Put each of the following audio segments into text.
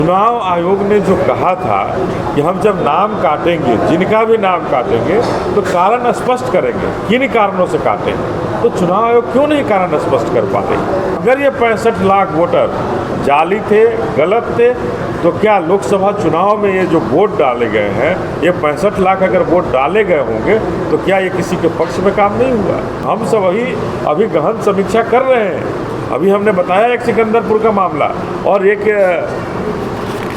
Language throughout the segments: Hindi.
चुनाव आयोग ने जो कहा था कि हम जब नाम काटेंगे, जिनका भी नाम काटेंगे तो कारण स्पष्ट करेंगे, किन कारणों से काटें। तो चुनाव आयोग क्यों नहीं कारण स्पष्ट कर पाते? अगर ये 65 लाख वोटर जाली थे, गलत थे, तो क्या लोकसभा चुनाव में ये जो वोट डाले गए हैं, ये 65 लाख अगर वोट डाले गए होंगे तो क्या ये किसी के पक्ष में काम नहीं हुआ? हम सब अभी गहन समीक्षा कर रहे हैं। अभी हमने बताया एक सिकंदरपुर का मामला और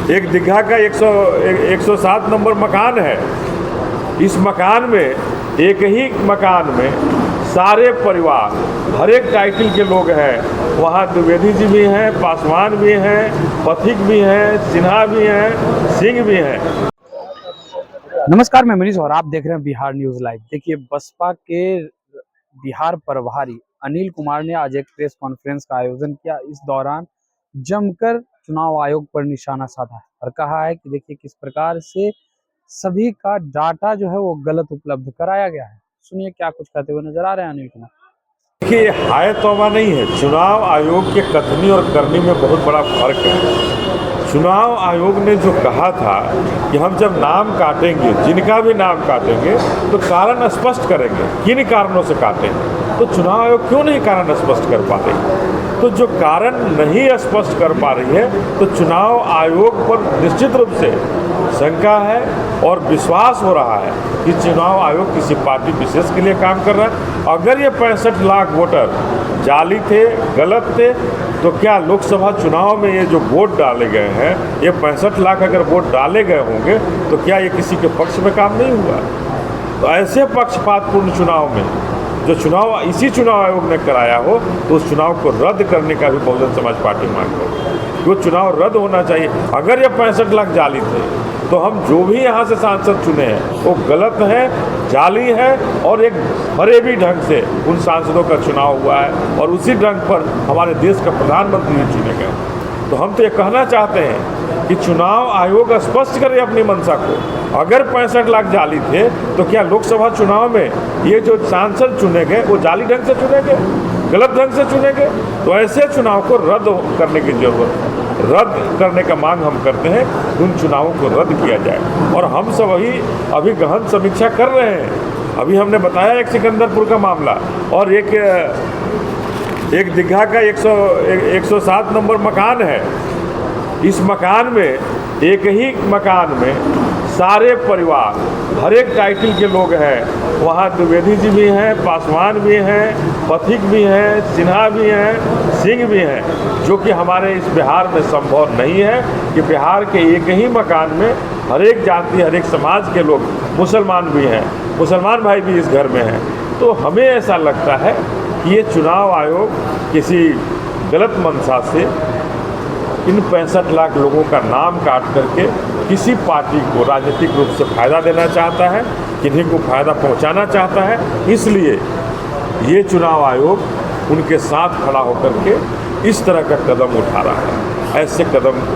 एक दीघा का 107 नंबर मकान है। इस मकान में, एक ही मकान में सारे परिवार, हर एक टाइटल के लोग हैं। वहाँ द्विवेदी जी भी हैं, पासवान भी हैं, पथिक भी हैं, सिन्हा भी हैं, सिंह भी हैं। नमस्कार, मैं मनीष और आप देख रहे हैं बिहार न्यूज लाइव। देखिए, बसपा के बिहार प्रभारी अनिल कुमार ने आज एक प्रेस कॉन्फ्रेंस का आयोजन किया। इस दौरान जमकर चुनाव आयोग पर निशाना साधा है और कहा है कि देखिए किस प्रकार से सभी का डाटा जो है वो गलत उपलब्ध कराया गया है। सुनिए क्या कुछ कहते हुए नजर आ रहे हैं अनिल कुमार। देखिए, ये हाय तौबा नहीं है। चुनाव आयोग के कथनी और करनी में बहुत बड़ा फर्क है। चुनाव आयोग ने जो कहा था कि हम जब नाम काटेंगे, जिनका भी नाम काटेंगे तो कारण स्पष्ट करेंगे, किन कारणों से काटें। तो चुनाव आयोग क्यों नहीं कारण स्पष्ट कर पा रही? तो जो कारण नहीं स्पष्ट कर पा रही है, तो चुनाव आयोग पर निश्चित रूप से शंका है और विश्वास हो रहा है कि चुनाव आयोग किसी पार्टी विशेष के लिए काम कर रहा है। अगर ये 65 लाख वोटर जाली थे, गलत थे, तो क्या लोकसभा चुनाव में ये जो वोट डाले गए हैं, ये 65 लाख अगर वोट डाले गए होंगे तो क्या ये किसी के पक्ष में काम नहीं हुआ? तो ऐसे पक्षपातपूर्ण चुनाव में जो चुनाव इसी चुनाव आयोग ने कराया हो, तो उस चुनाव को रद्द करने का भी बहुजन समाज पार्टी मांग रही है। वो चुनाव रद्द होना चाहिए। अगर ये 65 लाख जाली थे तो हम जो भी यहाँ से सांसद चुने हैं वो गलत हैं, जाली है और एक फरेबी ढंग से उन सांसदों का चुनाव हुआ है और उसी ढंग पर हमारे देश का प्रधानमंत्री भी चुने गए। तो हम तो ये कहना चाहते हैं कि चुनाव आयोग स्पष्ट करे अपनी मंशा को। अगर 65 लाख जाली थे तो क्या लोकसभा चुनाव में ये जो सांसद चुने गए वो जाली ढंग से चुने गए, गलत ढंग से चुने गए? तो ऐसे चुनाव को रद्द करने की जरूरत है। रद्द करने का मांग हम करते हैं, उन चुनावों को रद्द किया जाए। और हम सब अभी गहन समीक्षा कर रहे हैं। अभी हमने बताया एक सिकंदरपुर का मामला और एक दीघा का 107 नंबर मकान है। इस मकान में, एक ही मकान में सारे परिवार, हर एक टाइटल के लोग हैं। वहाँ द्विवेदी जी भी हैं, पासवान भी हैं, पथिक भी हैं, सिन्हा भी हैं, सिंह भी हैं, जो कि हमारे इस बिहार में संभव नहीं है कि बिहार के एक ही मकान में हर एक जाति, हर एक समाज के लोग, मुसलमान भी हैं, मुसलमान भाई भी इस घर में हैं। तो हमें ऐसा लगता है कि ये चुनाव आयोग किसी गलत मंशा से इन 65 लाख लोगों का नाम काट करके किसी पार्टी को राजनीतिक रूप से फ़ायदा देना चाहता है, किन्हीं को फ़ायदा पहुंचाना चाहता है। इसलिए ये चुनाव आयोग उनके साथ खड़ा होकर के इस तरह का कदम उठा रहा है। ऐसे कदम को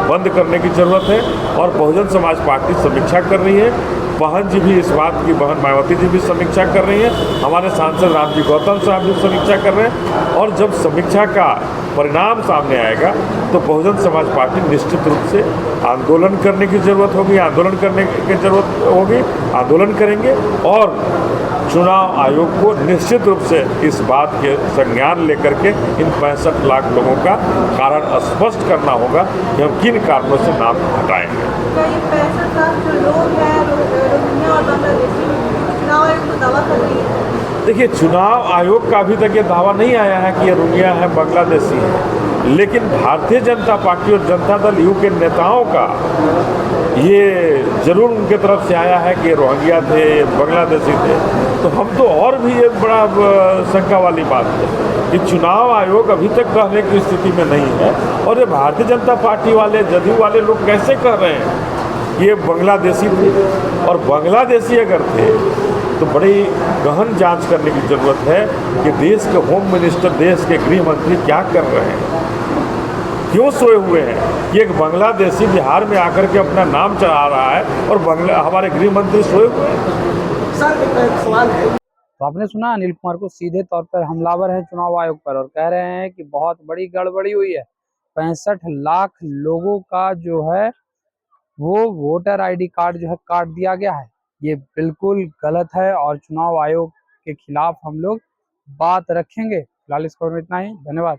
बंद करने की ज़रूरत है और बहुजन समाज पार्टी समीक्षा कर रही है। बहन जी भी इस बात की, बहन मायावती जी भी समीक्षा कर रही हैं, हमारे सांसद रामजी गौतम साहब भी समीक्षा कर रहे हैं। और जब समीक्षा का परिणाम सामने आएगा तो बहुजन समाज पार्टी निश्चित रूप से आंदोलन करने की ज़रूरत होगी, आंदोलन करेंगे और चुनाव आयोग को निश्चित रूप से इस बात के संज्ञान लेकर के इन 65 लाख लोगों का कारण स्पष्ट करना होगा कि हम किन कारणों से नाम हटाएंगे। देखिए, चुनाव आयोग का अभी तक ये दावा नहीं आया है कि ये रोहिंग्या है, बांग्लादेशी है, लेकिन भारतीय जनता पार्टी और जनता दल यू के नेताओं का ये जरूर उनके तरफ से आया है कि रोहिंग्या थे, बांग्लादेशी थे। तो हम तो और भी एक बड़ा शंका वाली बात है कि चुनाव आयोग अभी तक कहने की स्थिति में नहीं है और ये भारतीय जनता पार्टी वाले, जदयू वाले लोग कैसे कह रहे हैं ये बांग्लादेशी थे। और बांग्लादेशी अगर थे तो बड़ी गहन जांच करने की ज़रूरत है कि देश के होम मिनिस्टर, देश के गृह मंत्री क्या कर रहे हैं, क्यों सोए हुए हैं कि एक बांग्लादेशी बिहार में आकर के अपना नाम चढ़ा रहा है और हमारे गृह मंत्री सोए हुए हैं। सर, एक सवाल है। तो आपने सुना, अनिल कुमार को सीधे तौर पर हमलावर है चुनाव आयोग पर और कह रहे हैं कि बहुत बड़ी गड़बड़ी हुई है। 65 लाख लोगों का जो है वो वोटर आईडी कार्ड जो है काट दिया गया है। ये बिल्कुल गलत है और चुनाव आयोग के खिलाफ हम लोग बात रखेंगे। फिलहाल इस खबर में इतना ही। धन्यवाद।